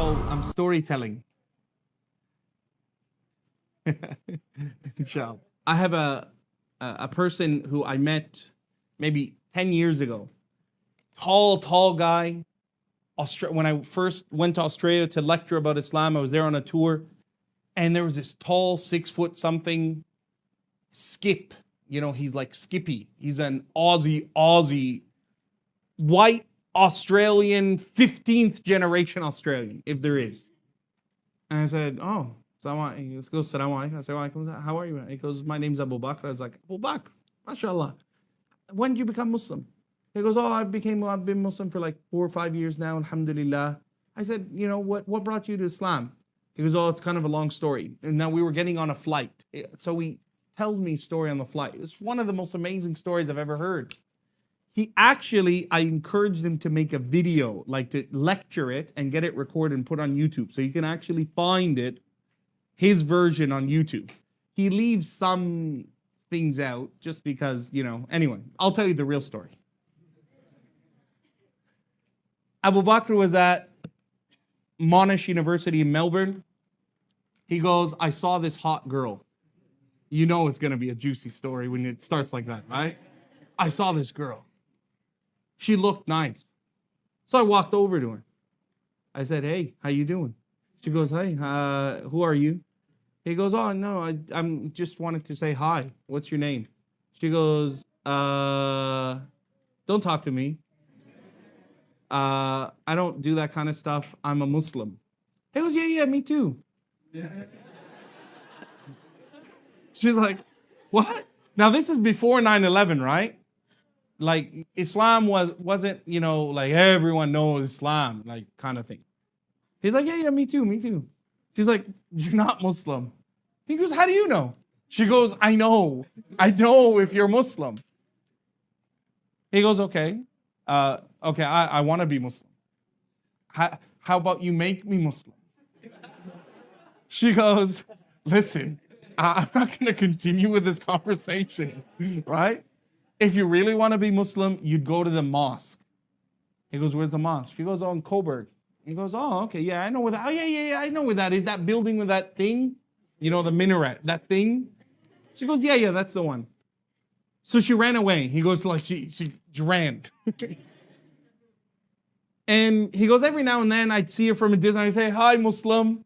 called storytelling. Inshallah. I have a person who I met maybe 10 years ago. Tall guy. When I first went to Australia to lecture about Islam, I was there on a tour, and there was this tall 6 foot something Skip. You know, he's like Skippy. He's an Aussie, white Australian, 15th generation Australian, if there is. And I said, oh, he goes, Salaam alaikum. I said, how are you? He goes, my name's Abu Bakr. I was like, Abu Bakr, mashallah. When did you become Muslim? He goes, oh, I've been Muslim for like 4 or 5 years now, alhamdulillah. I said, you know, what brought you to Islam? He goes, oh, it's kind of a long story. And now we were getting on a flight. So he tells me a story on the flight. It's one of the most amazing stories I've ever heard. I encouraged him to make a video, like to lecture it and get it recorded and put on YouTube. So you can actually find it, his version on YouTube. He leaves some things out just because, you know, anyway, I'll tell you the real story. Abu Bakr was at Monash University in Melbourne. He goes, I saw this hot girl. You know it's going to be a juicy story when it starts like that, right? I saw this girl. She looked nice. So I walked over to her. I said, hey, how you doing? She goes, hey, who are you? He goes, oh, no, I'm just wanted to say hi. What's your name? She goes, don't talk to me. I don't do that kind of stuff. I'm a Muslim. He goes, yeah, me too. She's like, what? Now, this is before 9/11, right? Like, Islam wasn't, you know, like everyone knows Islam, like kind of thing. He's like, yeah, me too. She's like, you're not Muslim. He goes, how do you know? She goes, I know if you're Muslim. He goes, okay, I want to be Muslim. How about you make me Muslim? She goes, listen, I'm not going to continue with this conversation, right? If you really want to be Muslim, you'd go to the mosque. He goes, where's the mosque? She goes, oh, in Coburg. He goes, oh, okay, yeah, I know where that. Oh, yeah, I know where that is. That building with that thing, you know, the minaret, that thing. She goes, yeah, that's the one. So she ran away. He goes, like, she ran. And he goes, every now and then I'd see her from a distance. I'd say, hi, Muslim,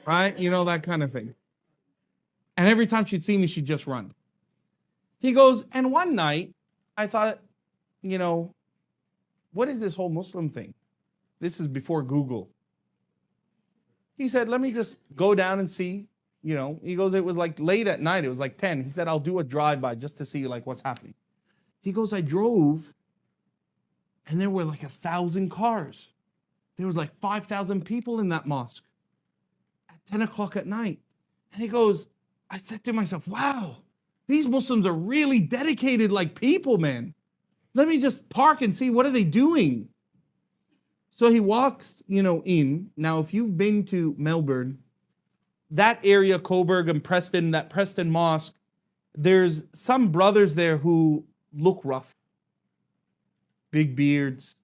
right? You know, that kind of thing. And every time she'd see me, she'd just run. He goes, and one night, I thought, you know, what is this whole Muslim thing? This is before Google. He said, let me just go down and see, you know. He goes, it was like late at night. It was like 10. He said, I'll do a drive-by just to see like what's happening. He goes, I drove, and there were like 1,000 cars. There was like 5,000 people in that mosque at 10 o'clock at night. And he goes, I said to myself, wow, these Muslims are really dedicated like people, man. Let me just park and see what are they doing. So he walks, you know, in. Now, if you've been to Melbourne, that area, Coburg and Preston, that Preston Mosque, there's some brothers there who look rough. Big beards,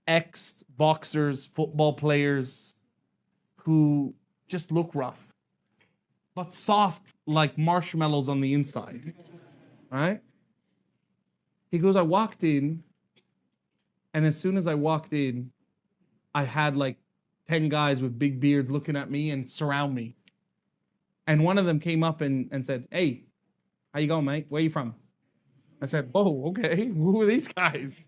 ex-boxers, football players who just look rough, but soft like marshmallows on the inside, right? He goes, I walked in, and as soon as I walked in, I had like 10 guys with big beards looking at me and surround me. And one of them came up and said, hey, how you going, mate? Where you from? I said, oh, okay, who are these guys?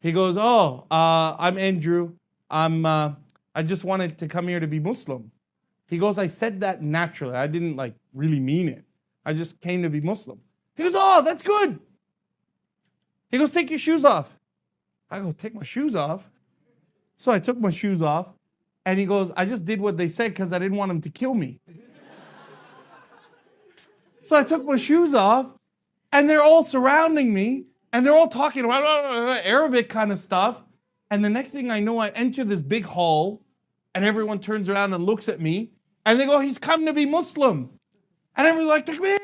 He goes, oh, I'm Andrew. I just wanted to come here to be Muslim. He goes, I said that naturally. I didn't like really mean it. I just came to be Muslim. He goes, oh, that's good. He goes, take your shoes off. I go, take my shoes off? So I took my shoes off, and he goes, I just did what they said because I didn't want him to kill me. So I took my shoes off, and they're all surrounding me, and they're all talking about Arabic kind of stuff. And the next thing I know, I enter this big hall, and everyone turns around and looks at me, and they go, he's come to be Muslim. And everyone's like, Takbir!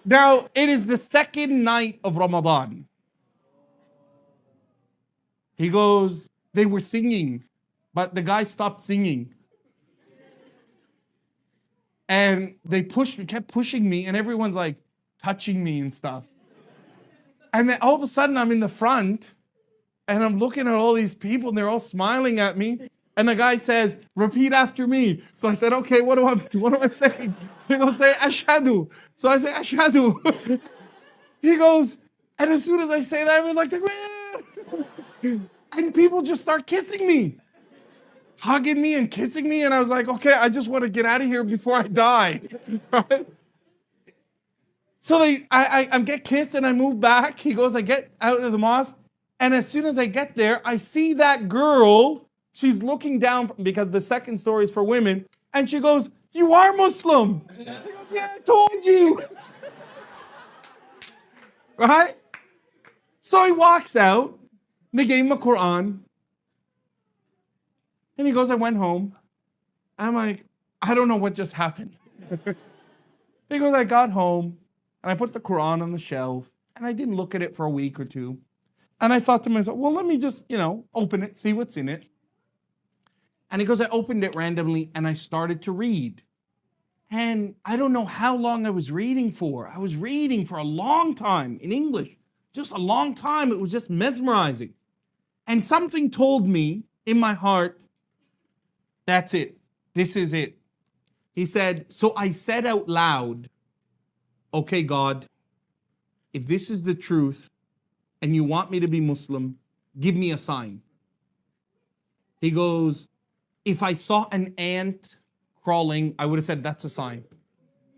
Now, it is the second night of Ramadan. He goes, they were singing, but the guy stopped singing. And they kept pushing me, and everyone's like touching me and stuff. And then all of a sudden I'm in the front, and I'm looking at all these people, and they're all smiling at me. And the guy says, repeat after me. So I said, okay, what do I say? He goes, say, ashhadu. So I say, ashhadu. He goes, and as soon as I say that, everyone's like, and people just start kissing me, hugging me and kissing me. And I was like, okay, I just want to get out of here before I die. Right? So I get kissed and I move back. He goes, I get out of the mosque. And as soon as I get there, I see that girl. She's looking down because the second story is for women. And she goes, you are Muslim. He goes, yeah, I told you. Right? So he walks out. They gave him a Qur'an. And he goes, I went home. I'm like, I don't know what just happened. He goes, I got home and I put the Qur'an on the shelf and I didn't look at it for a week or two. And I thought to myself, well, let me just, open it, see what's in it. And he goes, I opened it randomly and I started to read. And I don't know how long I was reading for. I was reading for a long time in English, just a long time. It was just mesmerizing. And something told me in my heart, that's it. This is it. He said, so I said out loud, okay, God, if this is the truth and you want me to be Muslim, give me a sign. He goes, if I saw an ant crawling, I would have said, that's a sign.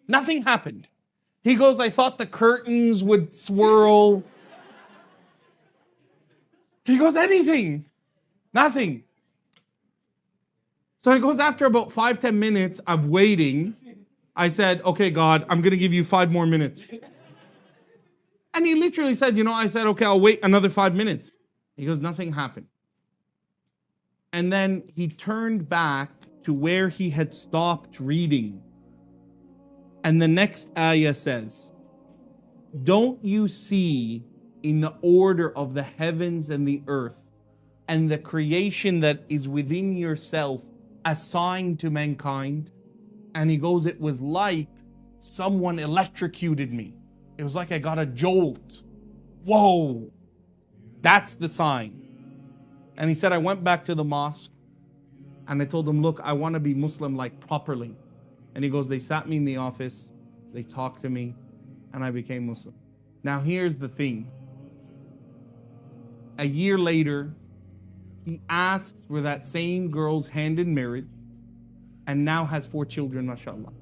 Nothing happened. He goes, I thought the curtains would swirl. He goes, anything. Nothing. So he goes, after about 5-10 minutes of waiting, I said, okay, God, I'm going to give you 5 more minutes. And he literally said, I said, okay, I'll wait another 5 minutes. He goes, nothing happened. And then he turned back to where he had stopped reading. And the next ayah says, don't you see in the order of the heavens and the earth and the creation that is within yourself a sign to mankind? And he goes, it was like someone electrocuted me. It was like I got a jolt. Whoa, that's the sign. And he said, I went back to the mosque and I told them, look, I want to be Muslim like properly. And he goes, they sat me in the office, they talked to me, and I became Muslim. Now here's the thing. A year later, he asks for that same girl's hand in marriage and now has 4 children, mashallah.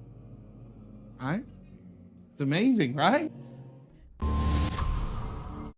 Right? It's amazing, right?